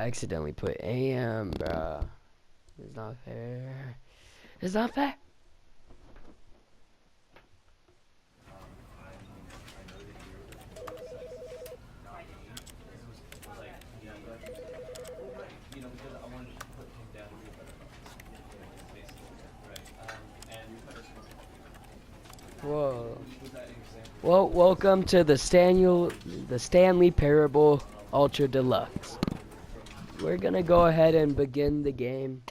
I accidentally put AM, bruh. It's not fair. It's not fair. Whoa. Well, welcome to the Stanley Parable Ultra Deluxe. We're gonna go ahead and begin the game.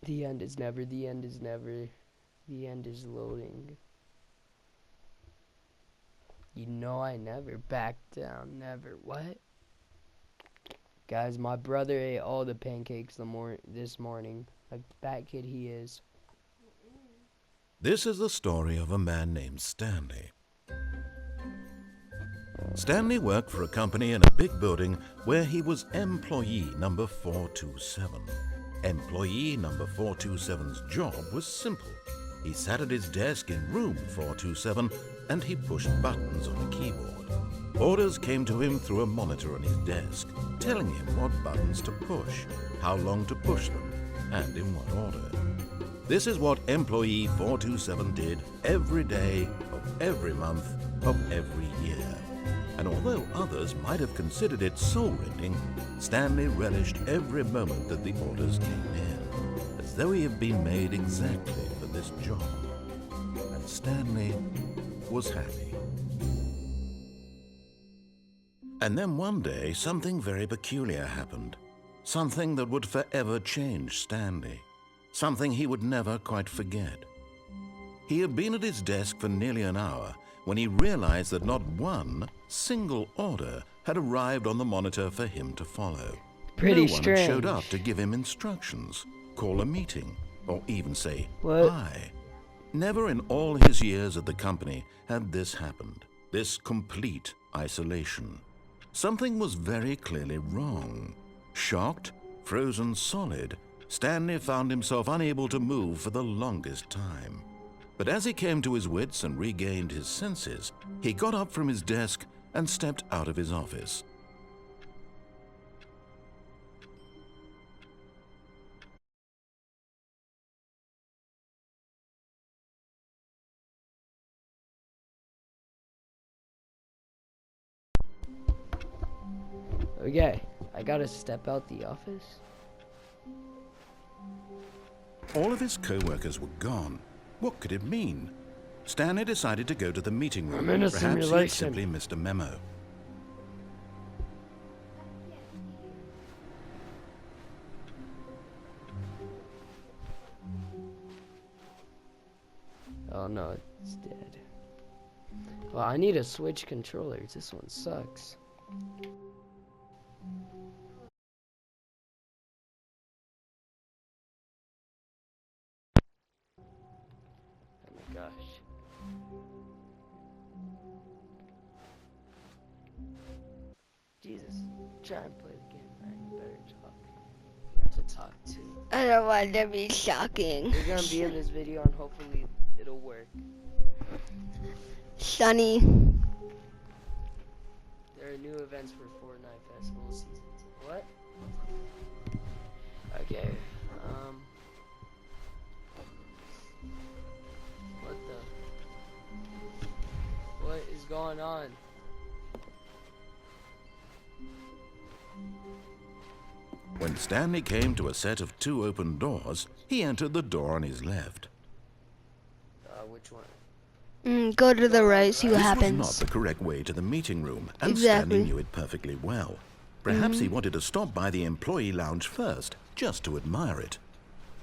The end is never, the end is never, the end is loading. You know I never back down, never. What? Guys, my brother ate all the pancakes this morning. Like fat kid he is. This is the story of a man named Stanley. Stanley worked for a company in a big building where he was employee number 427. Employee number 427's job was simple. He sat at his desk in room 427 and he pushed buttons on a keyboard. Orders came to him through a monitor on his desk, telling him what buttons to push, how long to push them, and in what order. This is what employee 427 did every day of every month of every year. And although others might have considered it soul-rending, Stanley relished every moment that the orders came in, as though he had been made exactly for this job. And Stanley was happy. And then one day, something very peculiar happened. Something that would forever change Stanley. Something he would never quite forget. He had been at his desk for nearly an hour when he realized that not one single order had arrived on the monitor for him to follow. Pretty no one strange. had showed up to give him instructions, call a meeting, or even say What? hi. Never in all his years at the company had this happened, this complete isolation. Something was very clearly wrong. Shocked, frozen solid, Stanley found himself unable to move for the longest time. But as he came to his wits and regained his senses, he got up from his desk and stepped out of his office. Okay, I gotta step out the office. All of his co-workers were gone. What could it mean? Stanley decided to go to the meeting room. I'm in a Perhaps he had simulation. simply missed a memo. Oh no, it's dead. Well, I need to switch controllers. This one sucks. Oh my gosh. Jesus, try and play the game, man. You better talk. You have to talk too. I don't want to be shocking. You're gonna be in this video and hopefully it'll work. Sunny. There are new events for Fortnite Festival Season 2. What? Okay, what is going on? When Stanley came to a set of 2 open doors, he entered the door on his left. Which one? Go to the right, see what This happens. was not the correct way to the meeting room, and Exactly. Stanley knew it perfectly well. Perhaps he wanted to stop by the employee lounge first, just to admire it.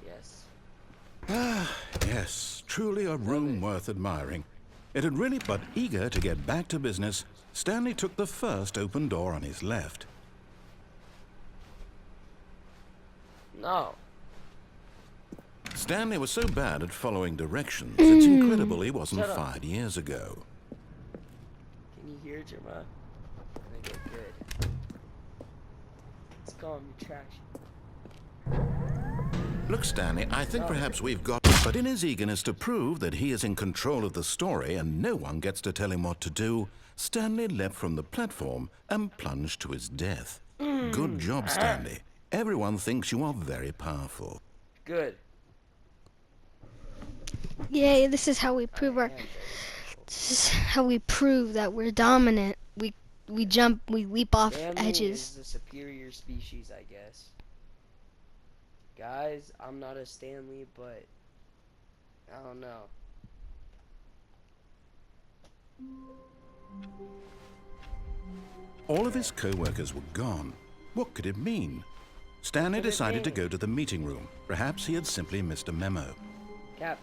Yes. Ah, yes, truly a room worth admiring. It had really, but eager to get back to business, Stanley took the first open door on his left. No. Stanley was so bad at following directions, it's incredible he wasn't Shut up. fired years ago. Can you hear it, Jerma? Okay, good. Let's call him trash. Look, Stanley, I think No. perhaps we've got... But in his eagerness to prove that he is in control of the story and no one gets to tell him what to do, Stanley leapt from the platform and plunged to his death. Good job, Stanley. Everyone thinks you are very powerful. Good. Yay, this is how we prove our. This is how we prove that we're dominant. We jump, we leap off Stanley edges. is the superior species, I guess. Guys, I'm not a Stanley, but I don't know. All of his co-workers were gone. What could it mean? Stanley What could it decided to mean? go to the meeting room. Perhaps he had simply missed a memo. Cap,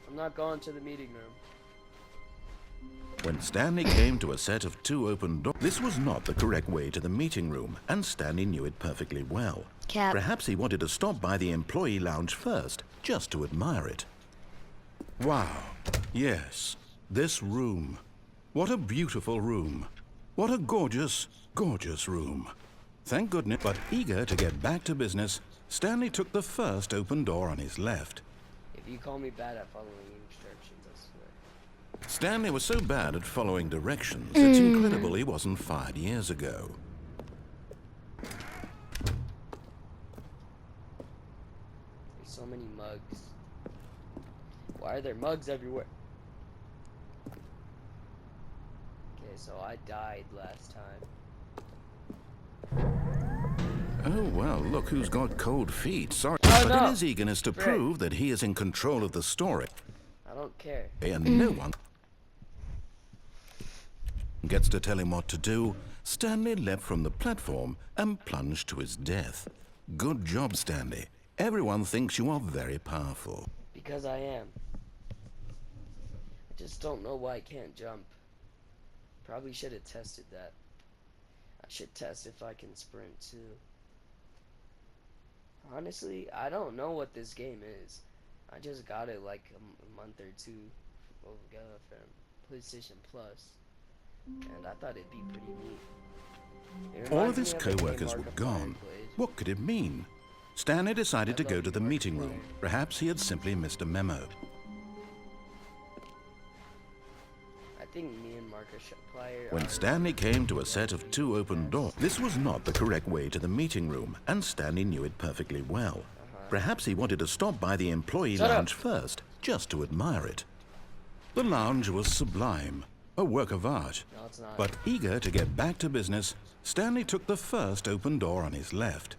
I'm not going to the meeting room. When Stanley came to a set of 2 open doors, this was not the correct way to the meeting room, and Stanley knew it perfectly well. Cap. Perhaps he wanted to stop by the employee lounge first, just to admire it. Wow. Yes, this room. What a beautiful room. What a gorgeous, gorgeous room. Thank goodness. But eager to get back to business, Stanley took the first open door on his left. If you call me bad at following instructions, I swear. Stanley was so bad at following directions, it's incredible he wasn't fired years ago. There's so many mugs. Why are there mugs everywhere? Okay, so I died last time. Oh, well, look who's got cold feet. Sorry. Oh, But in no. his eagerness to Frick. prove that he is in control of the story, I don't care. and no one gets to tell him what to do, Stanley leapt from the platform and plunged to his death. Good job, Stanley. Everyone thinks you are very powerful. Because I am. I just don't know why I can't jump. Probably should have tested that. I should test if I can sprint too. Honestly, I don't know what this game is. I just got it like a month or two ago from PlayStation Plus, and I thought it'd be pretty neat. It All reminds of his me a game co-workers were Markiplier gone. played. What could it mean? Stanley decided to go to the meeting room. Perhaps he had simply missed a memo. I think me and Markiplier. When Stanley came to a set of 2 open doors, this was not the correct way to the meeting room, and Stanley knew it perfectly well. Perhaps he wanted to stop by the employee Shut up. lounge first, just to admire it. The lounge was sublime, a work of art. No, it's not. But eager to get back to business, Stanley took the first open door on his left.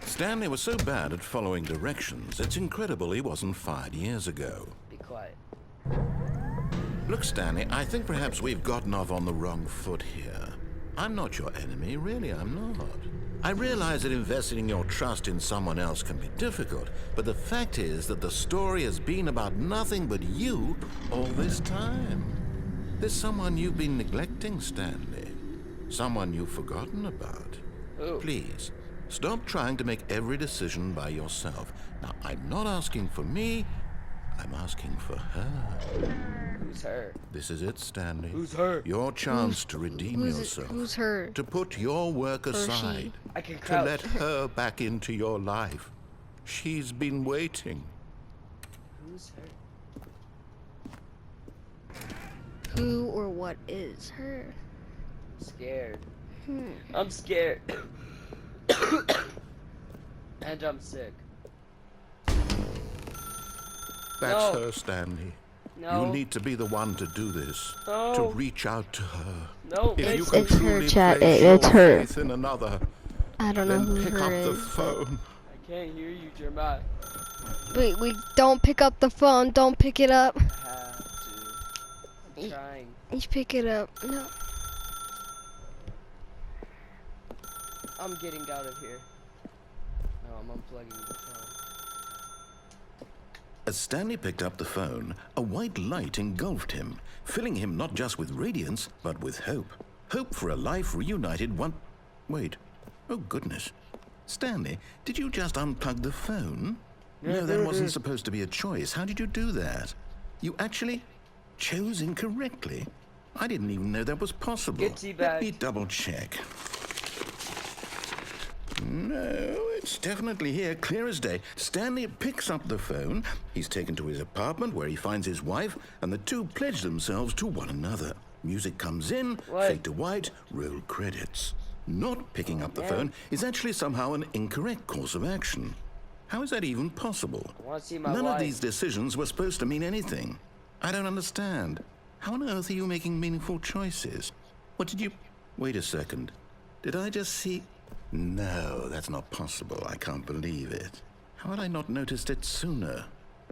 Stanley was so bad at following directions, it's incredible he wasn't fired years ago. Be quiet. Look, Stanley, I think perhaps we've gotten off on the wrong foot here. I'm not your enemy, really, I'm not. I realize that investing your trust in someone else can be difficult, but the fact is that the story has been about nothing but you all this time. There's someone you've been neglecting, Stanley. Someone you've forgotten about. Who? Please, stop trying to make every decision by yourself. Now, I'm not asking for me, I'm asking for her. Who's her? This is it, Stanley. Who's her? Your chance to redeem yourself. Who's her? To put your work she? aside. I can To crouch. let her back into your life. She's been waiting. Who's her? Who or what is her? I'm scared. I'm scared. And I'm sick. That's No. her, Stanley. No. You need to be the one to do this. No. To reach out to her. No. If you It's- can it's her, truly chat. place It's your her. faith in another, I don't know then who pick her up the is. phone. I can't hear you, Jeremiah. Wait, don't pick up the phone. Don't pick it up. I have to. I'm trying. You pick it up. No. I'm getting out of here. No, I'm unplugging the phone. As Stanley picked up the phone, a white light engulfed him, filling him not just with radiance, but with hope. Hope for a life reunited one... Wait. Oh, goodness. Stanley, did you just unplug the phone? No, that wasn't supposed to be a choice. How did you do that? You actually chose incorrectly. I didn't even know that was possible. Get tea Let me bag. double check. No, it's definitely here, clear as day. Stanley picks up the phone. He's taken to his apartment where he finds his wife, and the two pledge themselves to one another. Music comes in, What? fade to white, roll credits. Not picking up the phone is actually somehow an incorrect course of action. How is that even possible? I want to see my None wife. of these decisions were supposed to mean anything. I don't understand. How on earth are you making meaningful choices? What did you... Wait a second. Did I just see... No, that's not possible. I can't believe it. How had I not noticed it sooner?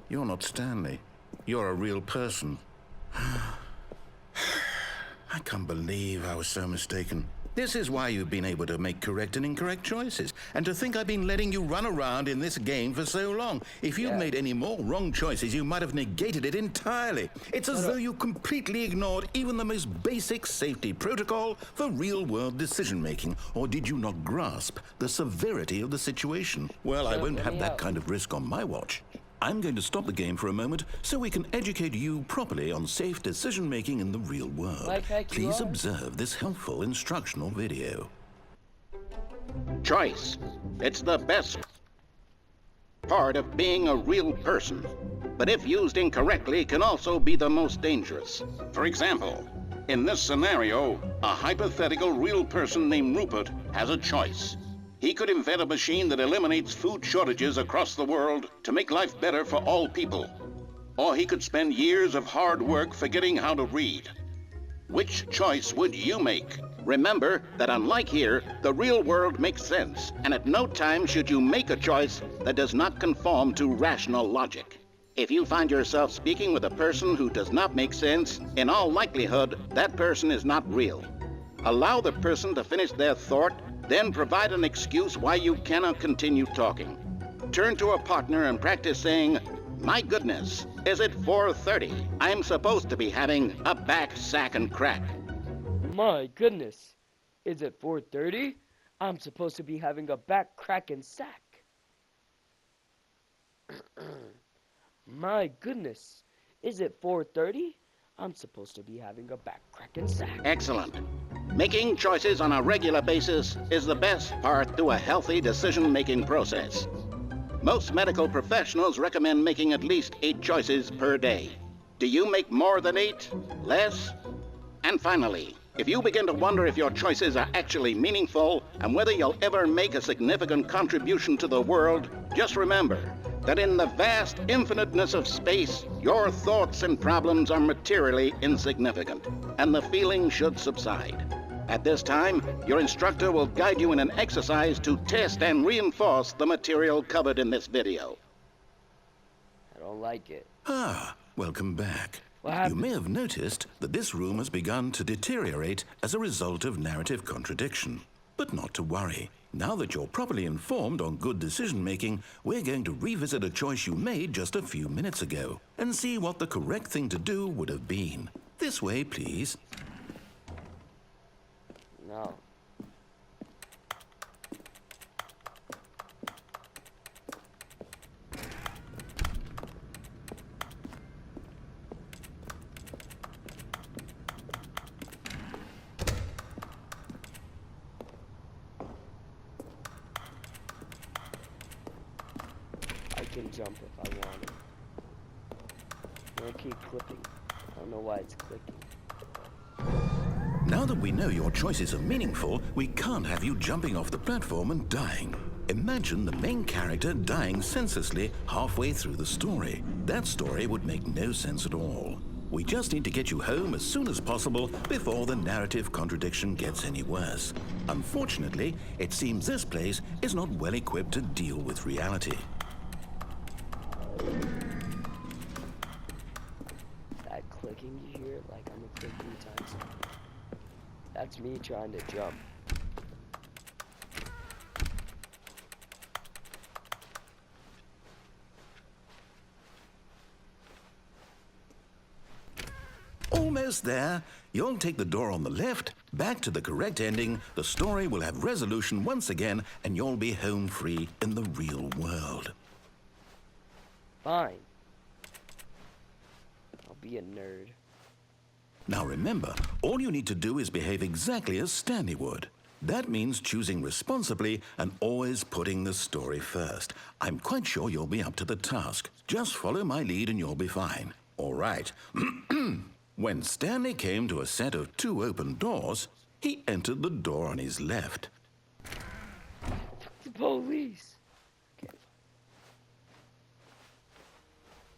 You're not Stanley. You're a real person. I can't believe I was so mistaken. This is why you've been able to make correct and incorrect choices. And to think I've been letting you run around in this game for so long. If you'd made any more wrong choices, you might have negated it entirely. It's as though you completely ignored even the most basic safety protocol for real-world decision-making. Or did you not grasp the severity of the situation? Well, I won't have that kind of risk on my watch. I'm going to stop the game for a moment so we can educate you properly on safe decision-making in the real world. Like heck you Please are. observe this helpful instructional video. Choice. It's the best part of being a real person. But if used incorrectly, can also be the most dangerous. For example, in this scenario, a hypothetical real person named Rupert has a choice. He could invent a machine that eliminates food shortages across the world to make life better for all people. Or he could spend years of hard work forgetting how to read. Which choice would you make? Remember that unlike here, the real world makes sense, and at no time should you make a choice that does not conform to rational logic. If you find yourself speaking with a person who does not make sense, in all likelihood, that person is not real. Allow the person to finish their thought, then provide an excuse why you cannot continue talking. Turn to a partner and practice saying, "My goodness, is it 4:30? I'm supposed to be having a back sack and crack." My goodness. Is it 4:30? I'm supposed to be having a back cracking sack. My goodness. Is it 4:30? I'm supposed to be having a back cracking sack. Excellent. Making choices on a regular basis is the best part to a healthy decision-making process. Most medical professionals recommend making at least 8 choices per day. Do you make more than 8? Less? And finally, if you begin to wonder if your choices are actually meaningful and whether you'll ever make a significant contribution to the world, just remember that in the vast infiniteness of space, your thoughts and problems are materially insignificant, and the feeling should subside. At this time, your instructor will guide you in an exercise to test and reinforce the material covered in this video. I don't like it. Ah, welcome back. What happened? You may have noticed that this room has begun to deteriorate as a result of narrative contradiction. But not to worry. Now that you're properly informed on good decision-making, we're going to revisit a choice you made just a few minutes ago and see what the correct thing to do would have been. This way, please. No. I can jump if I want to. I'm gonna keep clicking. I don't know why it's clicking. Now that we know your choices are meaningful, we can't have you jumping off the platform and dying. Imagine the main character dying senselessly halfway through the story. That story would make no sense at all. We just need to get you home as soon as possible before the narrative contradiction gets any worse. Unfortunately, it seems this place is not well equipped to deal with reality. That clicking you hear, like I'm a click 3 times. That's me trying to jump. Almost there. You'll take the door on the left, back to the correct ending, the story will have resolution once again, and you'll be home free in the real world. Fine. I'll be a nerd. Now remember, all you need to do is behave exactly as Stanley would. That means choosing responsibly and always putting the story first. I'm quite sure you'll be up to the task. Just follow my lead and you'll be fine. All right. When Stanley came to a set of 2 open doors, he entered the door on his left. The police. Okay.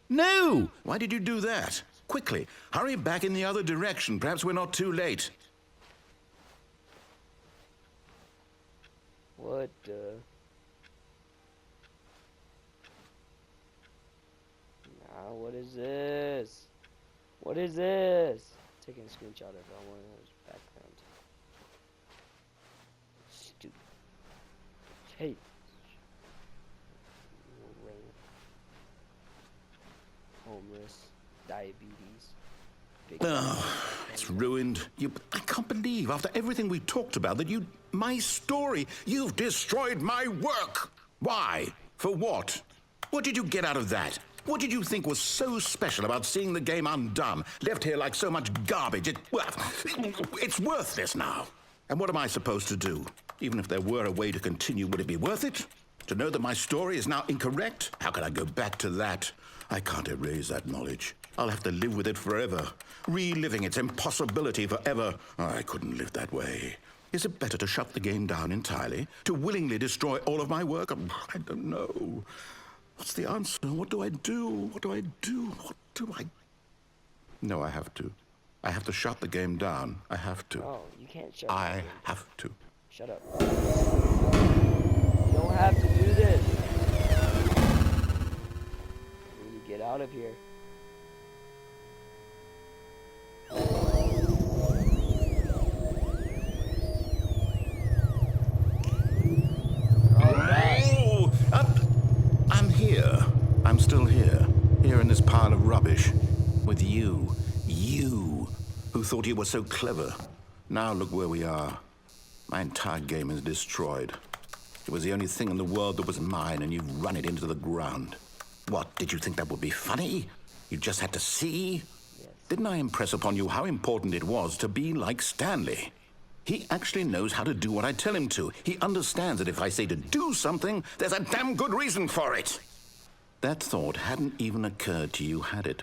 No! Why did you do that? Quickly, hurry back in the other direction. Perhaps we're not too late. What the? Nah, what is this? What is this? Taking a screenshot of one of those backgrounds. Stupid. Hey. Homeless. Diabetes. It's ruined. I can't believe, after everything we talked about, that my story, you've destroyed my work. Why? For what? What did you get out of that? What did you think was so special about seeing the game undone, left here like so much garbage? It's worthless now. And what am I supposed to do? Even if there were a way to continue, would it be worth it? To know that my story is now incorrect? How can I go back to that? I can't erase that knowledge. I'll have to live with it forever, reliving its impossibility forever. I couldn't live that way. Is it better to shut the game down entirely? To willingly destroy all of my work? I don't know. What's the answer? What do I do? What do I do? What do I... No, I have to. I have to shut the game down. I have to. Oh, you can't shut I have to. Shut up. You don't have to do this. I need to get out of here. I'm here. I'm still here. Here in this pile of rubbish. With you. You, who thought you were so clever. Now look where we are. My entire game is destroyed. It was the only thing in the world that was mine, and you've run it into the ground. What, did you think that would be funny? You just had to see? Yes. Didn't I impress upon you how important it was to be like Stanley? He actually knows how to do what I tell him to. He understands that if I say to do something, there's a damn good reason for it. That thought hadn't even occurred to you, had it?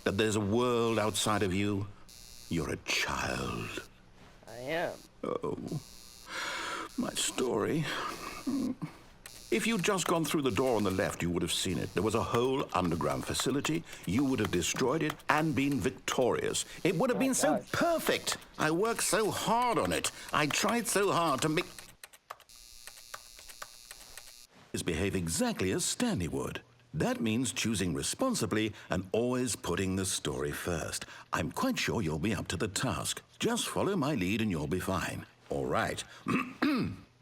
That there's a world outside of you? You're a child. I am. Oh, my story. If you'd just gone through the door on the left, you would have seen it. There was a whole underground facility. You would have destroyed it and been victorious. It would have been so perfect. I worked so hard on it. I tried so hard to make... behave exactly as Stanley would. That means choosing responsibly and always putting the story first. I'm quite sure you'll be up to the task. Just follow my lead and you'll be fine. All right.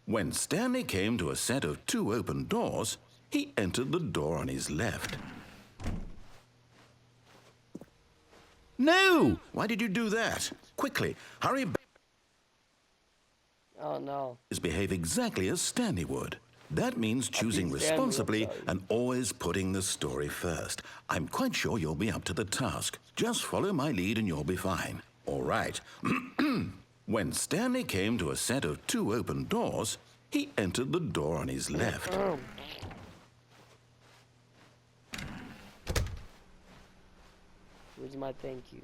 When Stanley came to a set of 2 open doors, he entered the door on his left. No! Why did you do that? Quickly, hurry back. Oh no. Behave exactly as Stanley would. That means choosing responsibly and always putting the story first. I'm quite sure you'll be up to the task. Just follow my lead and you'll be fine. All right. When Stanley came to a set of 2 open doors, he entered the door on his left. Where's my thank you?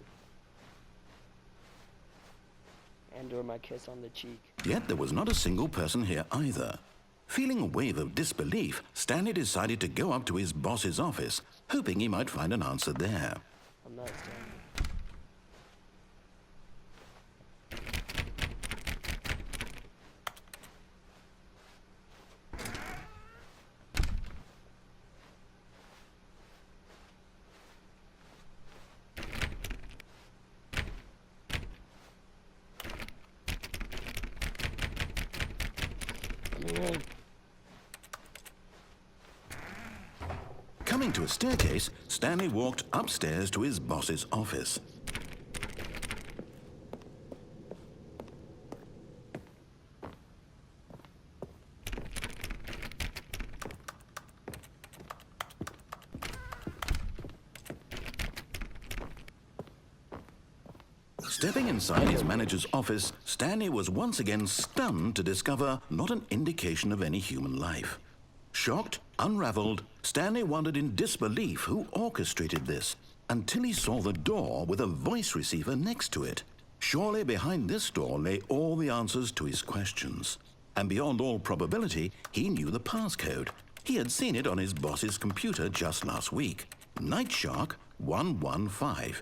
And/or my kiss on the cheek. Yet there was not a single person here either. Feeling a wave of disbelief, Stanley decided to go up to his boss's office, hoping he might find an answer there. I'm not Stanley. Coming to a staircase, Stanley walked upstairs to his boss's office. Stepping inside his manager's office, Stanley was once again stunned to discover not an indication of any human life. Shocked, unraveled, Stanley wondered in disbelief who orchestrated this, until he saw the door with a voice receiver next to it. Surely behind this door lay all the answers to his questions. And beyond all probability, he knew the passcode. He had seen it on his boss's computer just last week. Night Shark 115.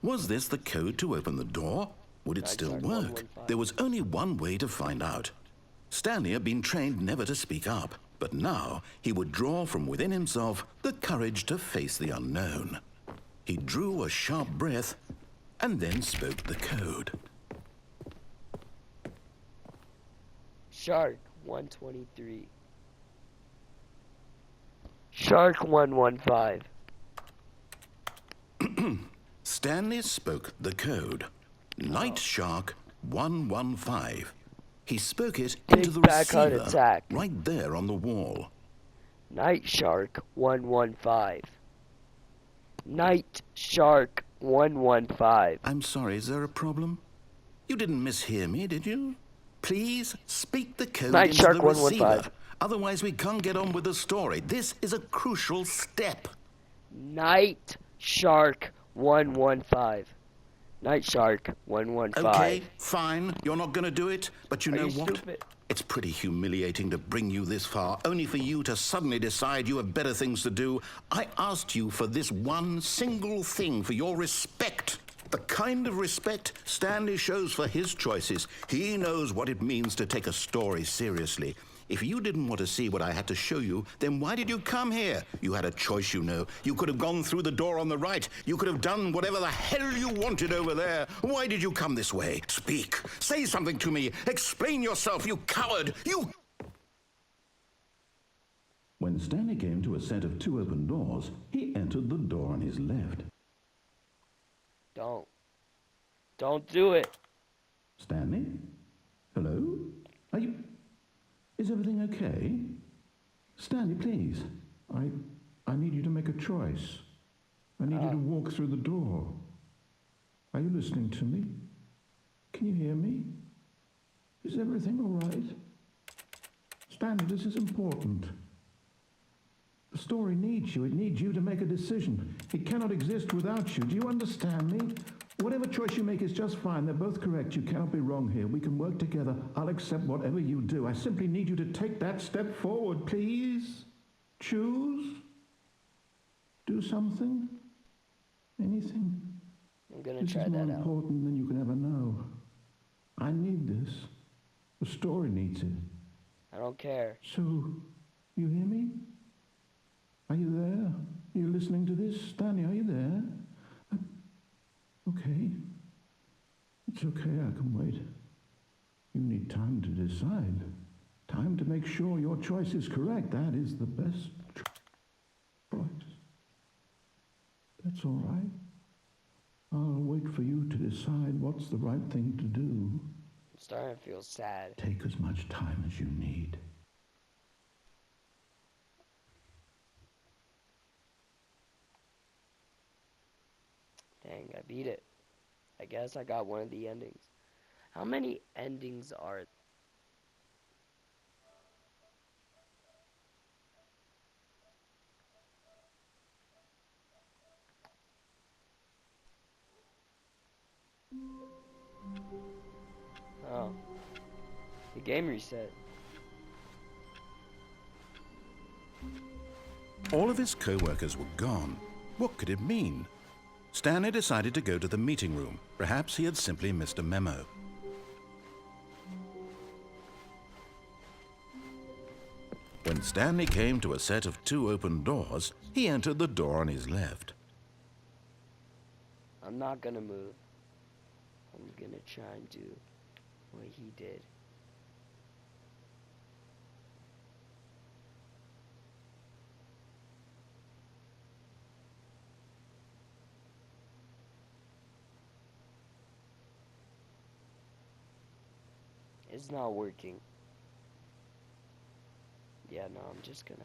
Was this the code to open the door? Would it still work? There was only one way to find out. Stanley had been trained never to speak up, but now he would draw from within himself the courage to face the unknown. He drew a sharp breath and then spoke the code. Shark 123. Shark 115. Stanley spoke the code. Night Shark 115. He spoke it into the receiver right there on the wall. Night Shark 115. Night Shark 115. I'm sorry, is there a problem? You didn't mishear me, did you? Please speak the code Night into Shark the receiver. 115. Otherwise we can't get on with the story. This is a crucial step. Night Shark 115. Night Shark 115. Okay, fine. You're not going to do it, but you know what? Stupid? It's pretty humiliating to bring you this far, only for you to suddenly decide you have better things to do. I asked you for this one single thing, for your respect. The kind of respect Stanley shows for his choices. He knows what it means to take a story seriously. If you didn't want to see what I had to show you, then why did you come here? You had a choice, you know. You could have gone through the door on the right. You could have done whatever the hell you wanted over there. Why did you come this way? Speak. Say something to me. Explain yourself, you coward. You... When Stanley came to a set of 2 open doors, he entered the door on his left. Don't do it. Stanley? Hello? Are you... Is everything okay? Stanley, please. I need you to make a choice. I need you to walk through the door. Are you listening to me? Can you hear me? Is everything all right? Stanley, this is important. The story needs you. It needs you to make a decision. It cannot exist without you. Do you understand me? Whatever choice you make is just fine. They're both correct. You cannot be wrong here. We can work together. I'll accept whatever you do. I simply need you to take that step forward, please. Choose. Do something. Anything. I'm gonna try that out. This is more important than you can ever know. I need this. The story needs it. I don't care. So, you hear me? Are you there? Are you listening to this? Stanley, are you there? Okay. It's okay, I can wait. You need time to decide. Time to make sure your choice is correct. That is the best choice. That's all right. I'll wait for you to decide what's the right thing to do. I'm starting to feel sad. Take as much time as you need. Dang, I beat it. I guess I got one of the endings. How many endings are there? Oh. The game reset. All of his co-workers were gone. What could it mean? Stanley decided to go to the meeting room. Perhaps he had simply missed a memo. When Stanley came to a set of 2 open doors, he entered the door on his left. I'm not gonna move. I'm gonna try and do what he did. It's not working. Yeah, no, I'm just gonna...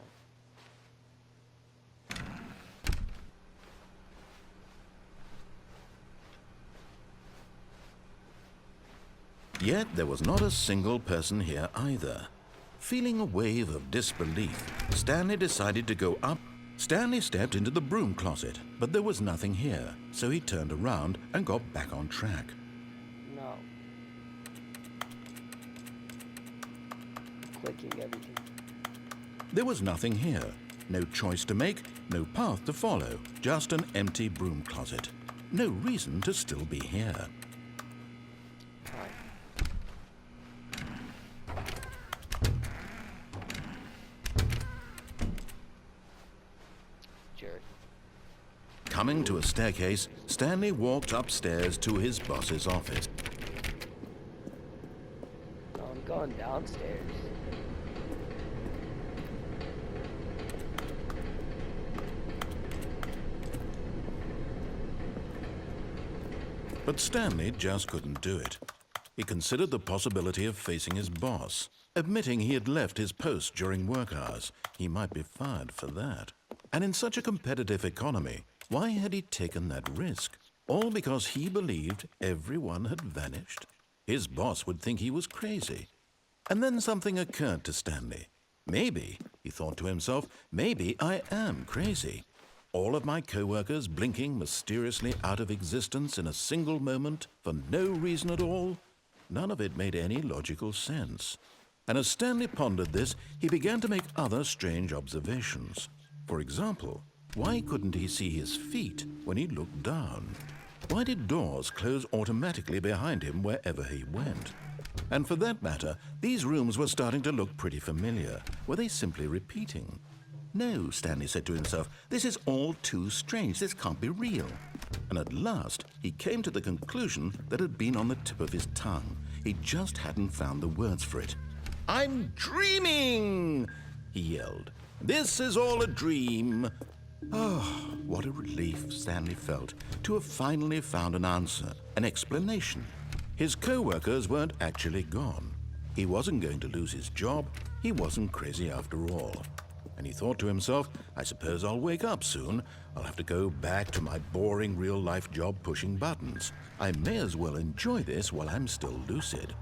Yet there was not a single person here either. Feeling a wave of disbelief, Stanley decided to go up. Stanley stepped into the broom closet, but there was nothing here, so he turned around and got back on track. No. Clicking everything. There was nothing here. No choice to make, no path to follow, just an empty broom closet. No reason to still be here. Jerk. Coming to a staircase, Stanley walked upstairs to his boss's office. No, I'm going downstairs. But Stanley just couldn't do it. He considered the possibility of facing his boss, admitting he had left his post during work hours. He might be fired for that. And in such a competitive economy, why had he taken that risk? All because he believed everyone had vanished? His boss would think he was crazy. And then something occurred to Stanley. Maybe, he thought to himself, maybe I am crazy. All of my co-workers blinking mysteriously out of existence in a single moment for no reason at all? None of it made any logical sense. And as Stanley pondered this, he began to make other strange observations. For example, why couldn't he see his feet when he looked down? Why did doors close automatically behind him wherever he went? And for that matter, these rooms were starting to look pretty familiar. Were they simply repeating? No, Stanley said to himself, this is all too strange. This can't be real. And at last, he came to the conclusion that had been on the tip of his tongue. He just hadn't found the words for it. I'm dreaming, he yelled. This is all a dream. Oh, what a relief Stanley felt to have finally found an answer, an explanation. His co-workers weren't actually gone. He wasn't going to lose his job. He wasn't crazy after all. And he thought to himself, I suppose I'll wake up soon. I'll have to go back to my boring real-life job pushing buttons. I may as well enjoy this while I'm still lucid.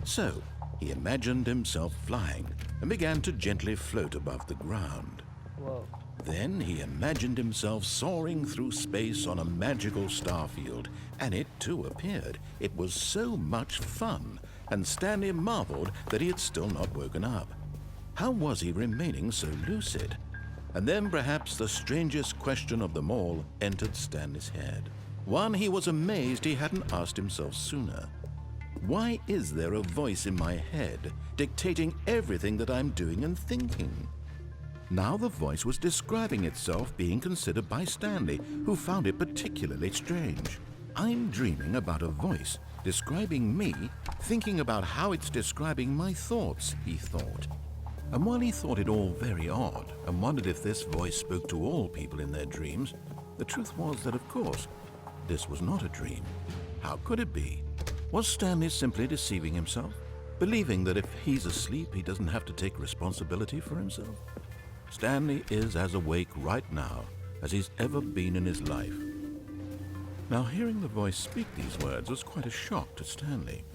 So, he imagined himself flying and began to gently float above the ground. Whoa. Then he imagined himself soaring through space on a magical starfield, and it too appeared. It was so much fun, and Stanley marveled that he had still not woken up. How was he remaining so lucid? And then perhaps the strangest question of them all entered Stanley's head. One he was amazed he hadn't asked himself sooner. Why is there a voice in my head dictating everything that I'm doing and thinking? Now the voice was describing itself being considered by Stanley, who found it particularly strange. I'm dreaming about a voice describing me, thinking about how it's describing my thoughts, he thought. And while he thought it all very odd and wondered if this voice spoke to all people in their dreams, the truth was that, of course, this was not a dream. How could it be? Was Stanley simply deceiving himself, believing that if he's asleep, he doesn't have to take responsibility for himself? Stanley is as awake right now as he's ever been in his life. Now, hearing the voice speak these words was quite a shock to Stanley.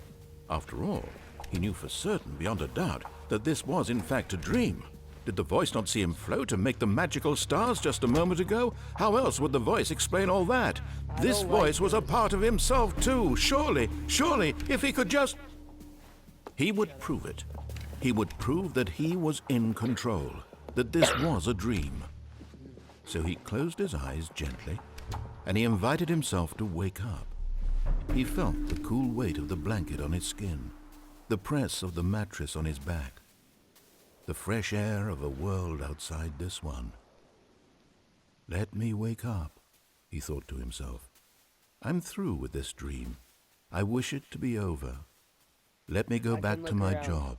After all, he knew for certain, beyond a doubt, that this was in fact a dream. Did the voice not see him float and make the magical stars just a moment ago? How else would the voice explain all that? This voice was a part of himself too. Surely, if he could just... He would prove it. He would prove that he was in control, that this was a dream. So he closed his eyes gently, and he invited himself to wake up. He felt the cool weight of the blanket on his skin, the press of the mattress on his back, the fresh air of a world outside this one. Let me wake up, he thought to himself. I'm through with this dream. I wish it to be over. Let me go back to my job.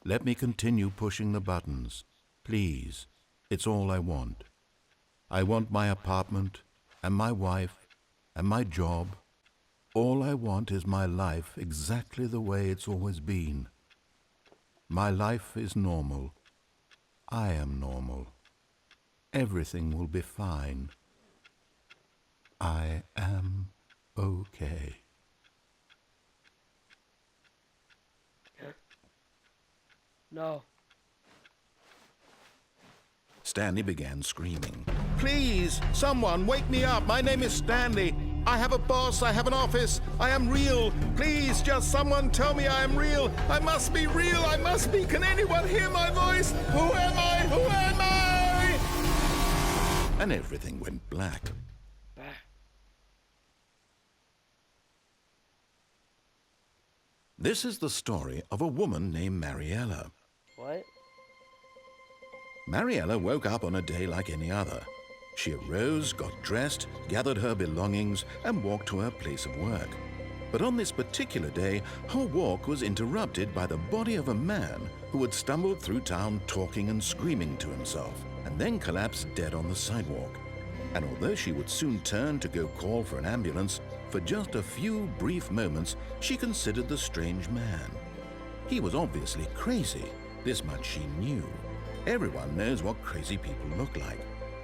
Let me continue pushing the buttons. Please, it's all I want. I want my apartment, and my wife, and my job. All I want is my life exactly the way it's always been. My life is normal. I am normal. Everything will be fine. I am okay. No. Stanley began screaming. Please, someone, wake me up. My name is Stanley. I have a boss. I have an office. I am real. Please, just someone tell me I am real. I must be real. I must be. Can anyone hear my voice? Who am I? Who am I? And everything went black. This is the story of a woman named Mariella. What? Mariella woke up on a day like any other. She arose, got dressed, gathered her belongings, and walked to her place of work. But on this particular day, her walk was interrupted by the body of a man who had stumbled through town talking and screaming to himself, and then collapsed dead on the sidewalk. And although she would soon turn to go call for an ambulance, for just a few brief moments, she considered the strange man. He was obviously crazy. This much she knew. Everyone knows what crazy people look like.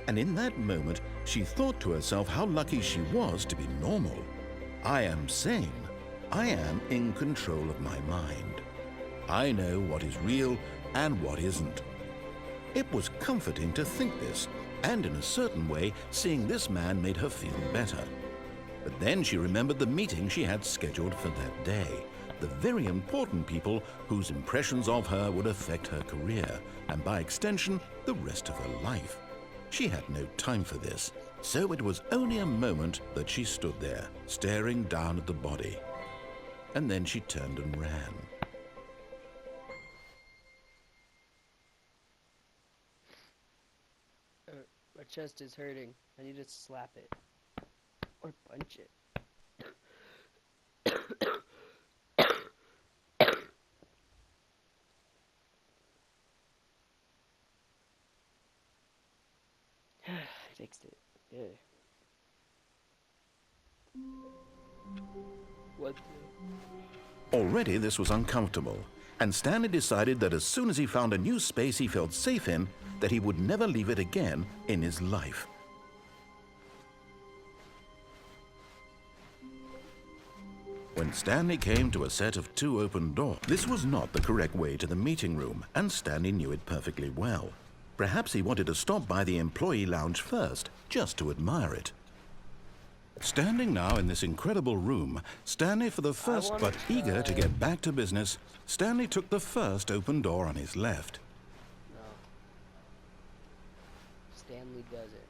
And in that moment, she thought to herself how lucky she was to be normal. I am sane. I am in control of my mind. I know what is real and what isn't. It was comforting to think this, and in a certain way, seeing this man made her feel better. But then she remembered the meeting she had scheduled for that day. The very important people whose impressions of her would affect her career, and by extension, the rest of her life. She had no time for this, so it was only a moment that she stood there, staring down at the body. And then she turned and ran. My chest is hurting. I need to slap it. Or punch it. Fixed it. Yeah. What the? Already this was uncomfortable, and Stanley decided that as soon as he found a new space he felt safe in, that he would never leave it again in his life. When Stanley came to a set of 2 open doors, this was not the correct way to the meeting room, and Stanley knew it perfectly well. Perhaps he wanted to stop by the employee lounge first, just to admire it. Standing now in this incredible room, Stanley, for the first but eager to get back to business, Stanley took the first open door on his left. No. Stanley does it.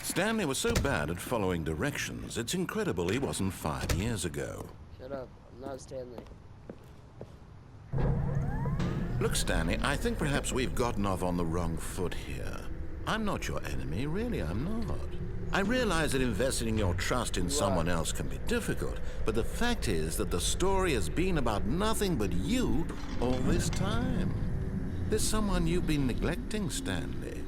Stanley was so bad at following directions, it's incredible he wasn't 5 years ago. Shut up. I'm not Stanley. Look, Stanley, I think perhaps we've gotten off on the wrong foot here. I'm not your enemy, really, I'm not. I realize that investing your trust in someone else can be difficult, but the fact is that the story has been about nothing but you all this time. There's someone you've been neglecting, Stanley.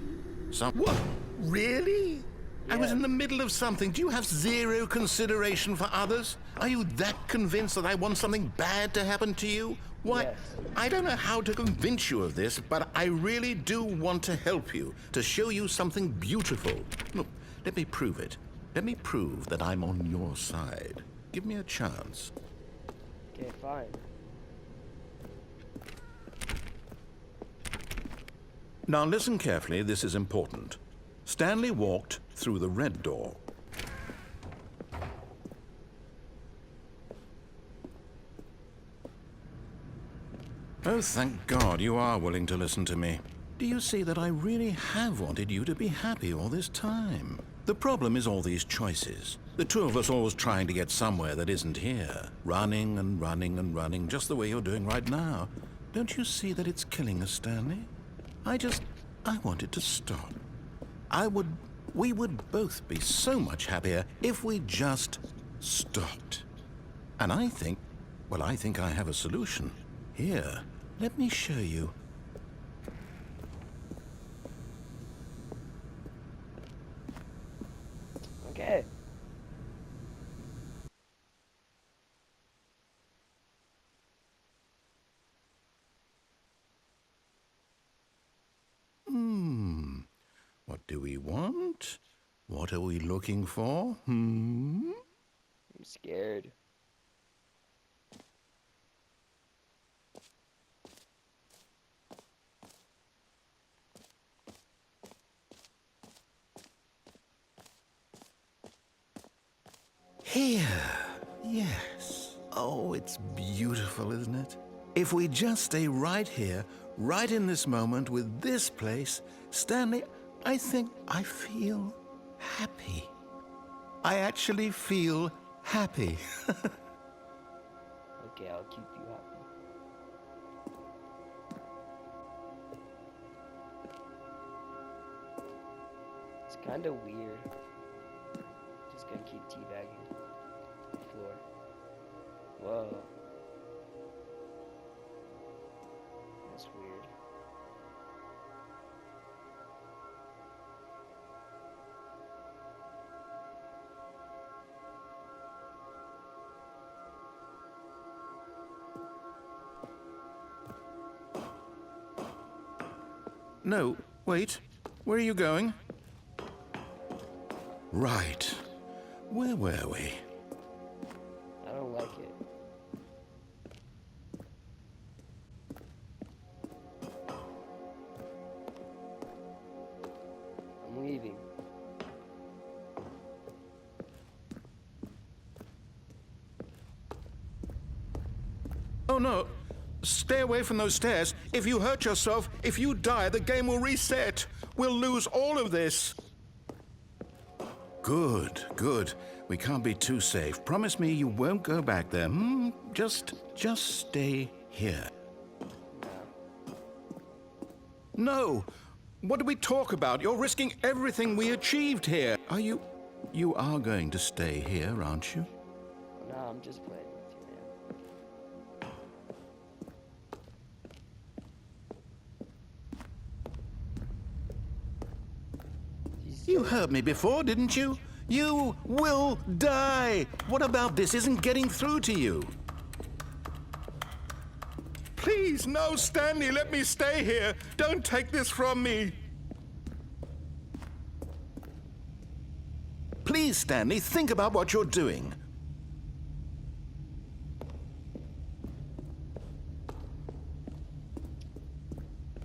What? Really? I was in the middle of something. Do you have zero consideration for others? Are you that convinced that I want something bad to happen to you? Why, Yes. I don't know how to convince you of this, but I really do want to help you, to show you something beautiful. Look, let me prove it. Let me prove that I'm on your side. Give me a chance. Okay, fine. Now listen carefully, this is important. Stanley walked through the red door. Oh, thank God you are willing to listen to me. Do you see that I really have wanted you to be happy all this time? The problem is all these choices. The two of us always trying to get somewhere that isn't here. Running and running and running, just the way you're doing right now. Don't you see that it's killing us, Stanley? I want it to stop. We would both be so much happier if we just stopped. And I think I have a solution. Here, let me show you. Okay. What do we want? What are we looking for? Hmm? I'm scared. Here. Yes. Oh, it's beautiful, isn't it? If we just stay right here, right in this moment with this place, Stanley, I think I feel happy. I actually feel happy. Okay, I'll keep you happy. It's kind of weird. Just gonna keep teabagging the floor. Whoa. That's weird. No, wait. Where are you going? Right. Where were we? I don't like it. I'm leaving. Oh no. Stay away from those stairs. If you hurt yourself, if you die, the game will reset. We'll lose all of this. Good, good. We can't be too safe. Promise me you won't go back there. Just stay here. No. What did we talk about? You're risking everything we achieved here. You are going to stay here, aren't you? No, I'm just playing with you, man. You heard me before, didn't you? You will die! What about this isn't getting through to you? Please, no, Stanley, let me stay here. Don't take this from me. Please, Stanley, think about what you're doing.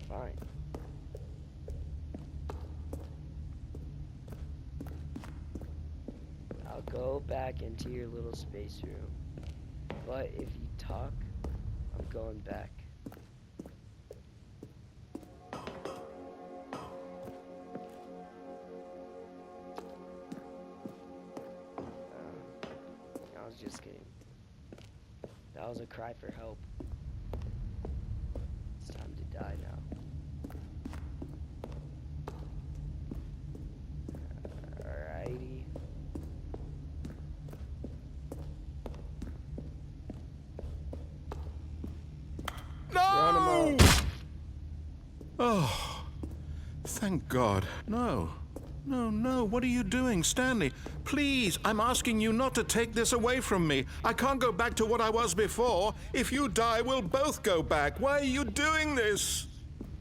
Fine. I'll go back into your little space room. But if you talk, I'm going back. I was just kidding. That was a cry for help. It's time to die now. Alrighty. No! Oh, thank God. No. No, no, what are you doing, Stanley? Please, I'm asking you not to take this away from me. I can't go back to what I was before. If you die, we'll both go back. Why are you doing this?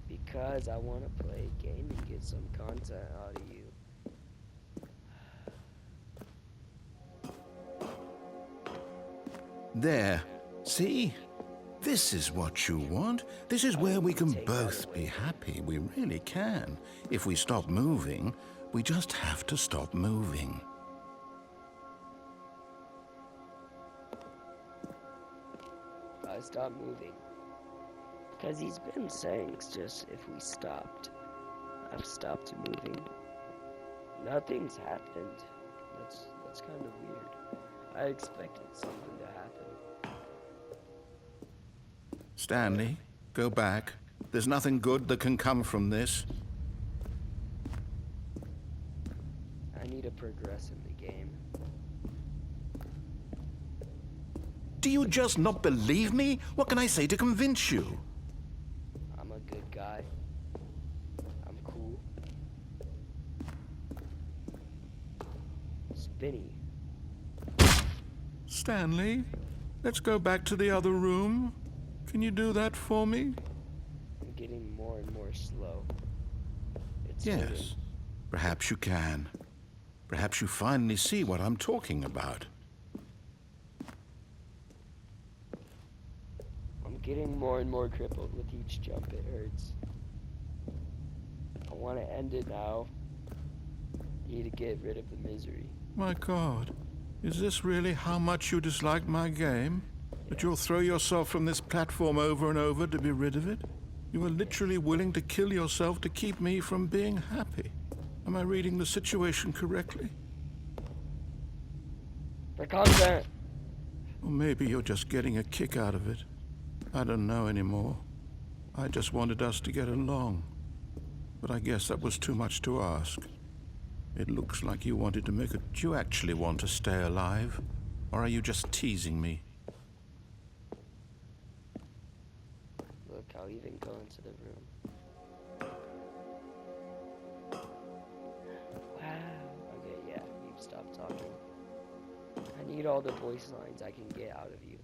Because I want to play a game and get some content out of you. There. See? This is what you want. This is where we can both be happy. We really can. If we stop moving, we just have to stop moving. I stopped moving. Because he's been saying it's just if we stopped. I've stopped moving. Nothing's happened. That's kind of weird. I expected something to happen. Stanley, go back. There's nothing good that can come from this. I need to progress in the game. Do you just not believe me? What can I say to convince you? I'm a good guy. I'm cool. Spinny. Stanley, let's go back to the other room. Can you do that for me? I'm getting more and more slow. It's Yes, hurting. perhaps you can. Perhaps you finally see what I'm talking about. I'm getting more and more crippled with each jump. It hurts. I want to end it now. Need to get rid of the misery. My God, Is this really how much you dislike my game? That you'll throw yourself from this platform over and over to be rid of it? You are literally willing to kill yourself to keep me from being happy. Am I reading the situation correctly? For content. Or maybe you're just getting a kick out of it. I don't know anymore. I just wanted us to get along. But I guess that was too much to ask. It looks like you wanted to make it. Do you actually want to stay alive? Or are you just teasing me? Look, I'll even go into the room. Wow. Okay, yeah, you've stopped talking. I need all the voice lines I can get out of you.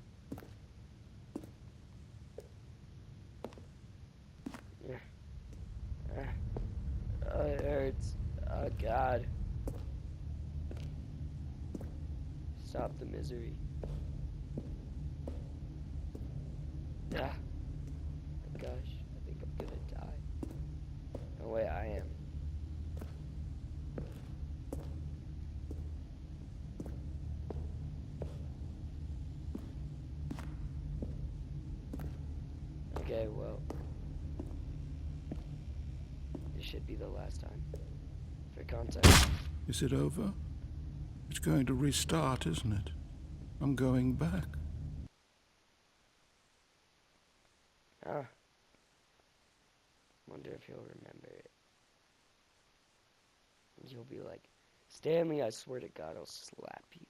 It hurts. Oh, God. Stop the misery. Ah. Oh, gosh, I think I'm gonna die. No way, I am. Okay, well. This should be the last time. For context. Is it over? It's going to restart, isn't it? I'm going back. Ah. Wonder if he'll remember it. You'll be like, Stanley, I swear to God, I'll slap you.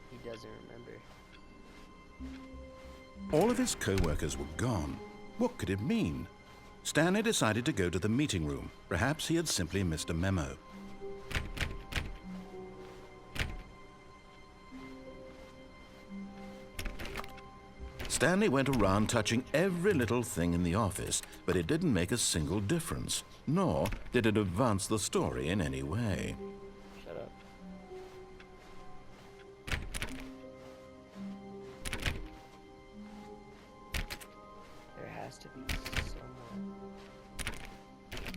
He doesn't remember. All of his co-workers were gone. What could it mean? Stanley decided to go to the meeting room. Perhaps he had simply missed a memo. Stanley went around touching every little thing in the office, but it didn't make a single difference, nor did it advance the story in any way. Shut up. There has to be someone.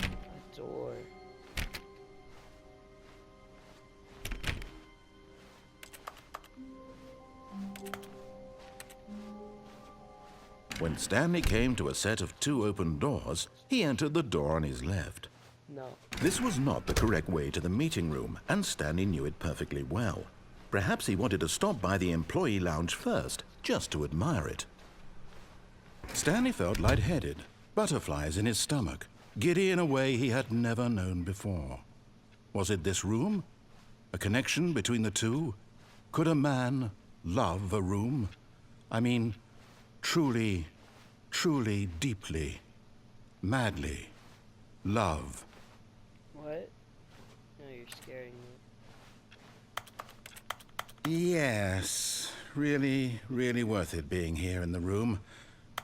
A door. When Stanley came to a set of 2 open doors, he entered the door on his left. No. This was not the correct way to the meeting room, and Stanley knew it perfectly well. Perhaps he wanted to stop by the employee lounge first, just to admire it. Stanley felt lightheaded, butterflies in his stomach, giddy in a way he had never known before. Was it this room? A connection between the two? Could a man love a room? I mean, truly, truly, deeply, madly, love. What? No, you're scaring me. Yes, really, really worth it being here in the room.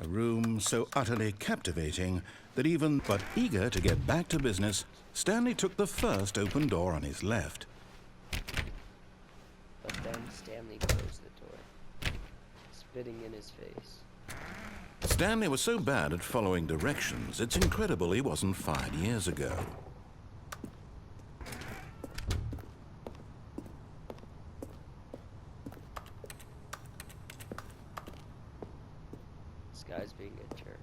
A room so utterly captivating that even but eager to get back to business, Stanley took the first open door on his left. But then Stanley closed the door, spitting in his face. Stanley was so bad at following directions, it's incredible he wasn't fired years ago. This guy's being a jerk.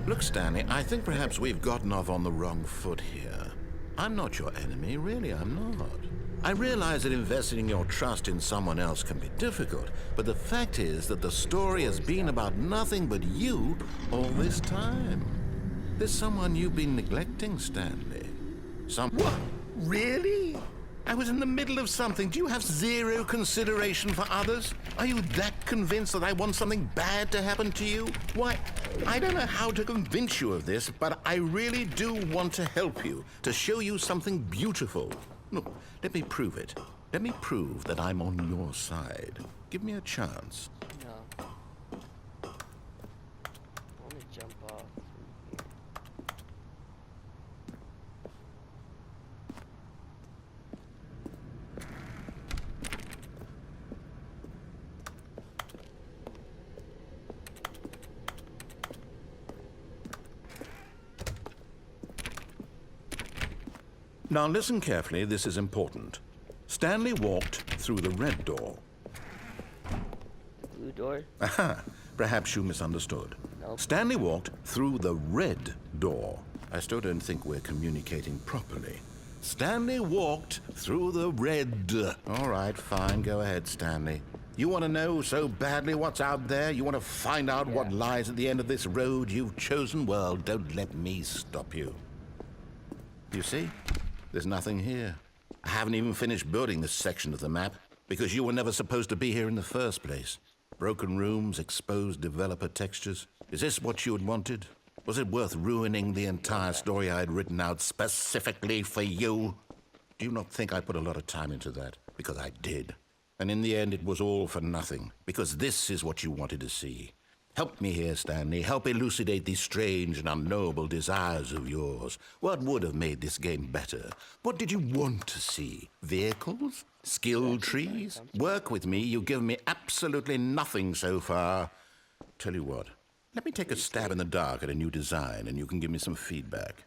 Look, Stanley, I think perhaps we've gotten off on the wrong foot here. I'm not your enemy, really, I'm not. I realize that investing your trust in someone else can be difficult, but the fact is that the story has been about nothing but you all this time. There's someone you've been neglecting, Stanley. What? Really? I was in the middle of something. Do you have zero consideration for others? Are you that convinced that I want something bad to happen to you? Why, I don't know how to convince you of this, but I really do want to help you, to show you something beautiful. Look, let me prove it. Let me prove that I'm on your side. Give me a chance. No. I want to jump off from here. Now listen carefully, this is important. Stanley walked through the red door. The blue door? Aha! Perhaps you misunderstood. Nope. Stanley walked through the red door. I still don't think we're communicating properly. Stanley walked through the red... All right, fine. Go ahead, Stanley. You want to know so badly what's out there? You want to find out what lies at the end of this road you've chosen? Well, don't let me stop you. You see? There's nothing here. I haven't even finished building this section of the map because you were never supposed to be here in the first place. Broken rooms, exposed developer textures. Is this what you had wanted? Was it worth ruining the entire story I had written out specifically for you? Do you not think I put a lot of time into that? Because I did. And in the end, it was all for nothing. Because this is what you wanted to see. Help me here, Stanley. Help elucidate these strange and unknowable desires of yours. What would have made this game better? What did you want to see? Vehicles? Skill trees? Work with me. You've given me absolutely nothing so far. Tell you what. Let me take a stab in the dark at a new design, and you can give me some feedback.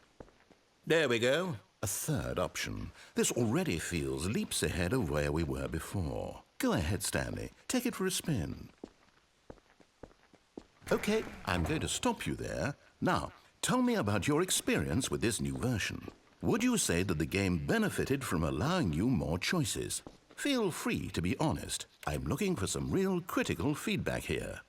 There we go. A third option. This already feels leaps ahead of where we were before. Go ahead, Stanley. Take it for a spin. Okay, I'm going to stop you there. Now, tell me about your experience with this new version. Would you say that the game benefited from allowing you more choices? Feel free to be honest. I'm looking for some real critical feedback here.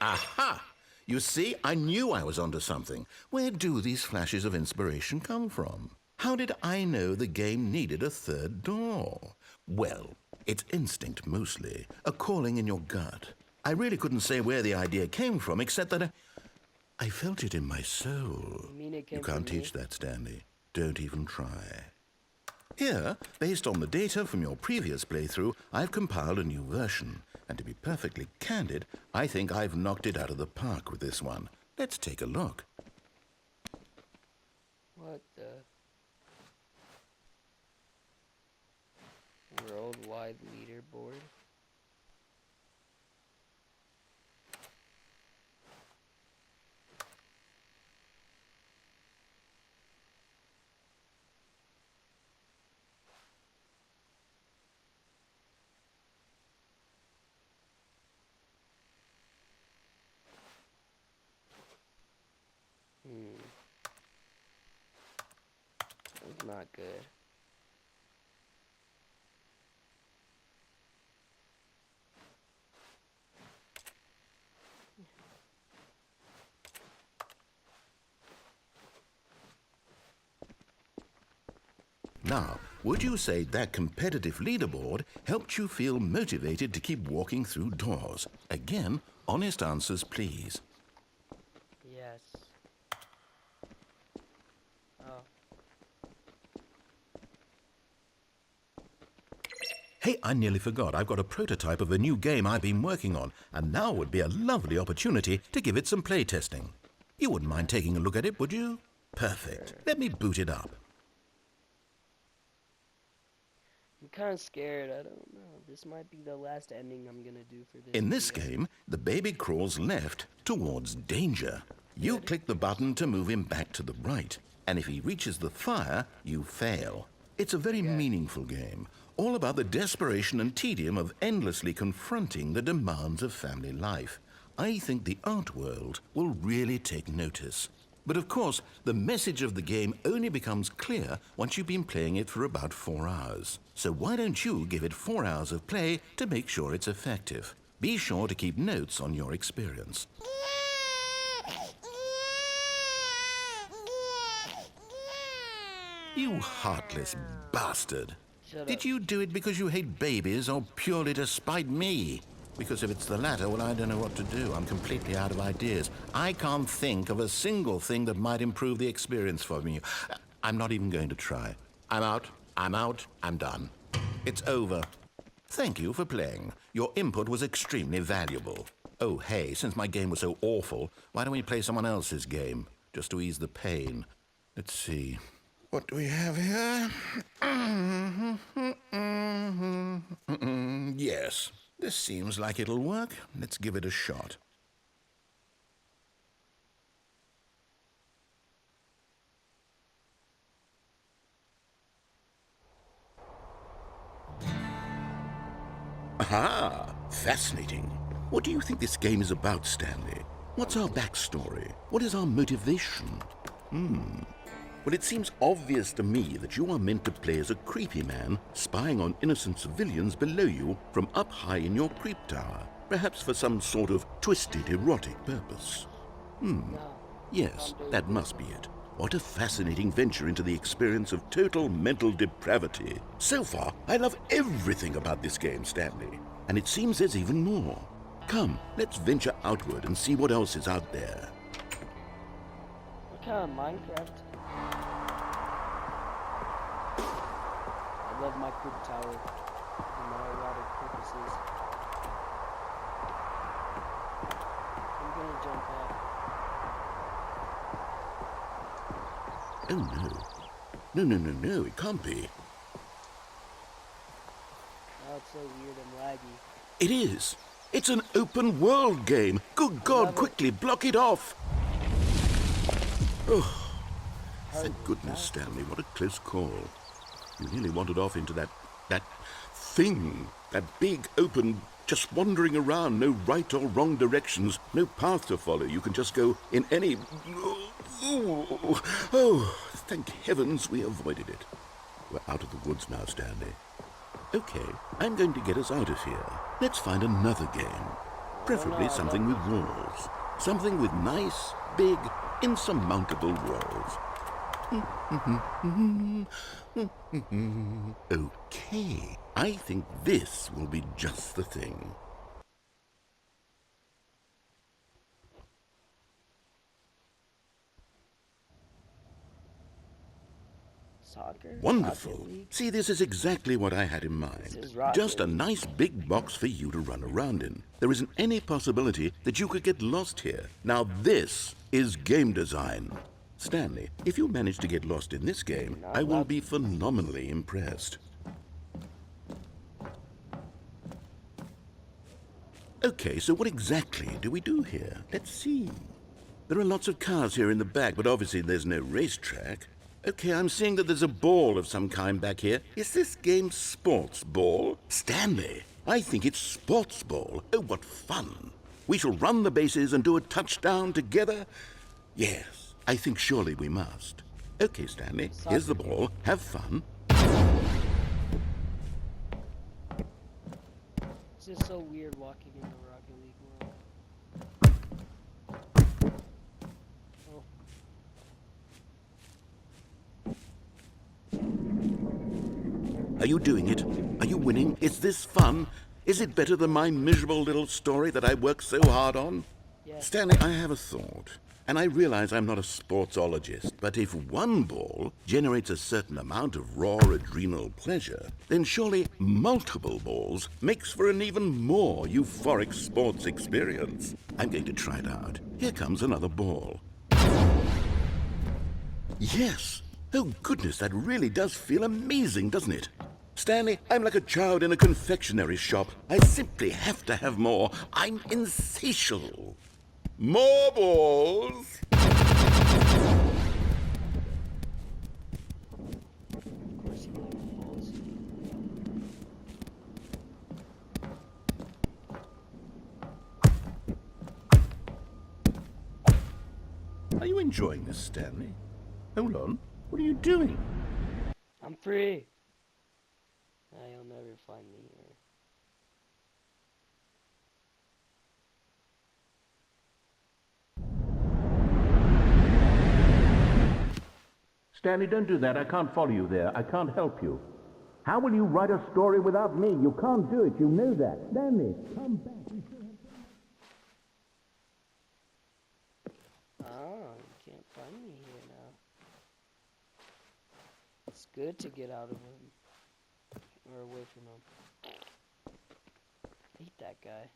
Aha! You see, I knew I was onto something. Where do these flashes of inspiration come from? How did I know the game needed a third door? Well, it's instinct mostly, a calling in your gut. I really couldn't say where the idea came from, except that I felt it in my soul. You mean it came You can't from me? teach that, Stanley. Don't even try. Here, based on the data from your previous playthrough, I've compiled a new version. And to be perfectly candid, I think I've knocked it out of the park with this one. Let's take a look. What the? Worldwide leaderboard? That's not good. Now, would you say that competitive leaderboard helped you feel motivated to keep walking through doors? Again, honest answers, please. Yes. Oh. Hey, I nearly forgot. I've got a prototype of a new game I've been working on, and now would be a lovely opportunity to give it some playtesting. You wouldn't mind taking a look at it, would you? Perfect. Let me boot it up. I'm kind of scared. I don't know. This might be the last ending I'm gonna do for this. In this video. game, the baby crawls left towards danger. You click the button to move him back to the right, and if he reaches the fire, you fail. It's a very meaningful game, all about the desperation and tedium of endlessly confronting the demands of family life. I think the art world will really take notice. But of course, the message of the game only becomes clear once you've been playing it for about 4 hours. So why don't you give it 4 hours of play to make sure it's effective? Be sure to keep notes on your experience. You heartless bastard. Shut Did up. you do it because you hate babies or purely to spite me? Because if it's the latter, well, I don't know what to do. I'm completely out of ideas. I can't think of a single thing that might improve the experience for me. I'm not even going to try. I'm out, I'm done. It's over. Thank you for playing. Your input was extremely valuable. Oh, hey, since my game was so awful, why don't we play someone else's game? Just to ease the pain. Let's see. What do we have here? Yes. This seems like it'll work. Let's give it a shot. Aha! Fascinating. What do you think this game is about, Stanley? What's our backstory? What is our motivation? Well, it seems obvious to me that you are meant to play as a creepy man spying on innocent civilians below you from up high in your creep tower, perhaps for some sort of twisted erotic purpose. Yes, that must be it. What a fascinating venture into the experience of total mental depravity. So far, I love everything about this game, Stanley. And it seems there's even more. Come, let's venture outward and see what else is out there. What kind of Minecraft? I love my creep tower for my erotic purposes. I'm gonna jump off. Oh no, it can't be. Oh, it's so weird and laggy. It is. It's an open world game. Good God, quickly block it off. Oh, thank goodness, Stanley. What a close call. You nearly wandered off into that thing. That big, open, just wandering around. No right or wrong directions. No path to follow. You can just go in any... Oh, thank heavens we avoided it. We're out of the woods now, Stanley. Okay, I'm going to get us out of here. Let's find another game. Preferably something with walls. Something with nice, big, insurmountable walls. Okay, I think this will be just the thing. Soccer? Wonderful. Rocket League? See, this is exactly what I had in mind. is Rocket Just a League. nice big box for you to run around in. There isn't any possibility that you could get lost here. Now this is game design. Stanley, if you manage to get lost in this game, I will be phenomenally impressed. Okay, so what exactly do we do here? Let's see. There are lots of cars here in the back, but obviously there's no racetrack. Okay, I'm seeing that there's a ball of some kind back here. Is this game sports ball? Stanley, I think it's sports ball. Oh, what fun. We shall run the bases and do a touchdown together? Yes, I think surely we must. Okay, Stanley, here's the ball. Have fun. It's just so weird walking in the Rocket League world. Oh. Are you doing it? Are you winning? Is this fun? Is it better than my miserable little story that I worked so hard on? Yeah. Stanley, I have a thought. And I realize I'm not a sportsologist, but if one ball generates a certain amount of raw adrenal pleasure, then surely multiple balls makes for an even more euphoric sports experience. I'm going to try it out. Here comes another ball. Yes! Oh goodness, that really does feel amazing, doesn't it? Stanley, I'm like a child in a confectionery shop. I simply have to have more. I'm insatiable. More balls! Of course you like balls. Are you enjoying this, Stanley? Hold on. What are you doing? I'm free. You'll never find me here. Stanley, don't do that. I can't follow you there. I can't help you. How will you write a story without me? You can't do it. You know that. Stanley, come back. Oh, you can't find me here now. It's good to get out of him. Or away from him. Hate that guy.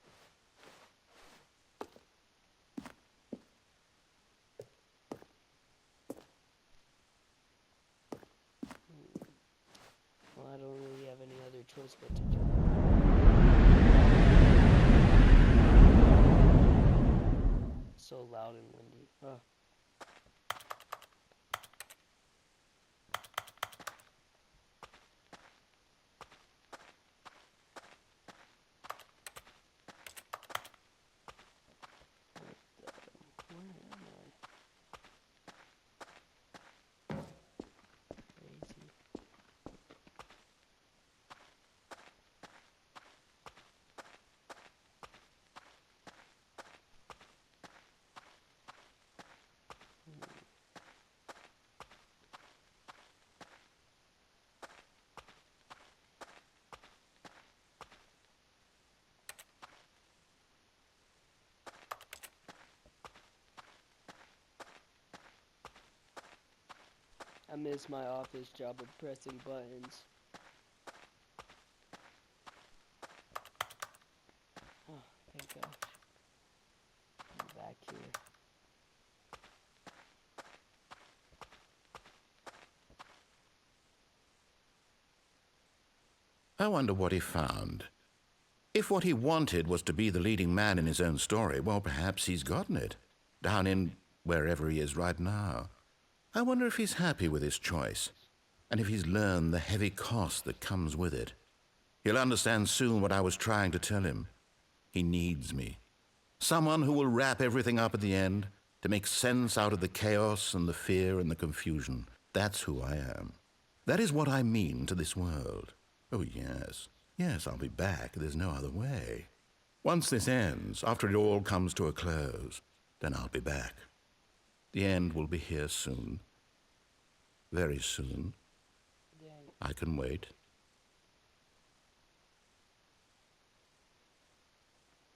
Well, I don't really have any other choice but to jump. So loud and windy. Huh. I miss my office job of pressing buttons. Oh, thank gosh. I'm back here. I wonder what he found. If what he wanted was to be the leading man in his own story, well, perhaps he's gotten it. Down in wherever he is right now. I wonder if he's happy with his choice, and if he's learned the heavy cost that comes with it. He'll understand soon what I was trying to tell him. He needs me. Someone who will wrap everything up at the end, to make sense out of the chaos and the fear and the confusion. That's who I am. That is what I mean to this world. Oh, yes. Yes, I'll be back. There's no other way. Once this ends, after it all comes to a close, then I'll be back. The end will be here soon. Very soon. I can wait.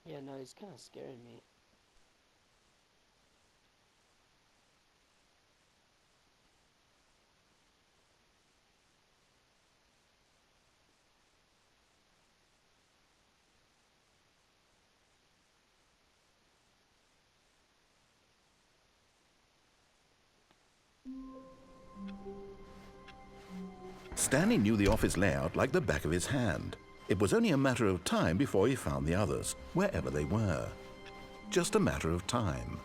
Yeah, no, he's kind of scaring me. Stanley knew the office layout like the back of his hand. It was only a matter of time before he found the others, wherever they were. Just a matter of time.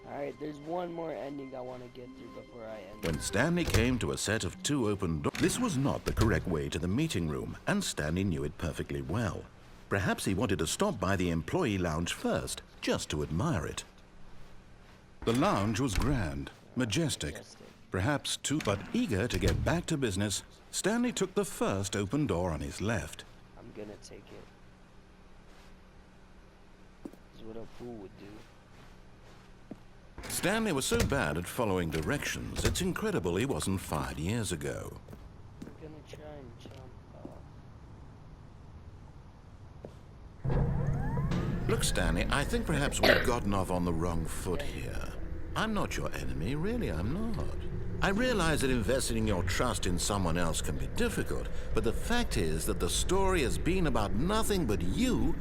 Alright, there's one more ending I want to get through before I end. When Stanley came to a set of 2 open doors, this was not the correct way to the meeting room, and Stanley knew it perfectly well. Perhaps he wanted to stop by the employee lounge first, just to admire it. The lounge was grand, majestic, perhaps too, but eager to get back to business, Stanley took the first open door on his left. I'm gonna take it. This is what a fool would do. Stanley was so bad at following directions, it's incredible he wasn't fired years ago. I'm gonna try and jump off. Look, Stanley, I think perhaps we've gotten off on the wrong foot here. I'm not your enemy, really, I'm not. I realize that investing your trust in someone else can be difficult, but the fact is that the story has been about nothing but you.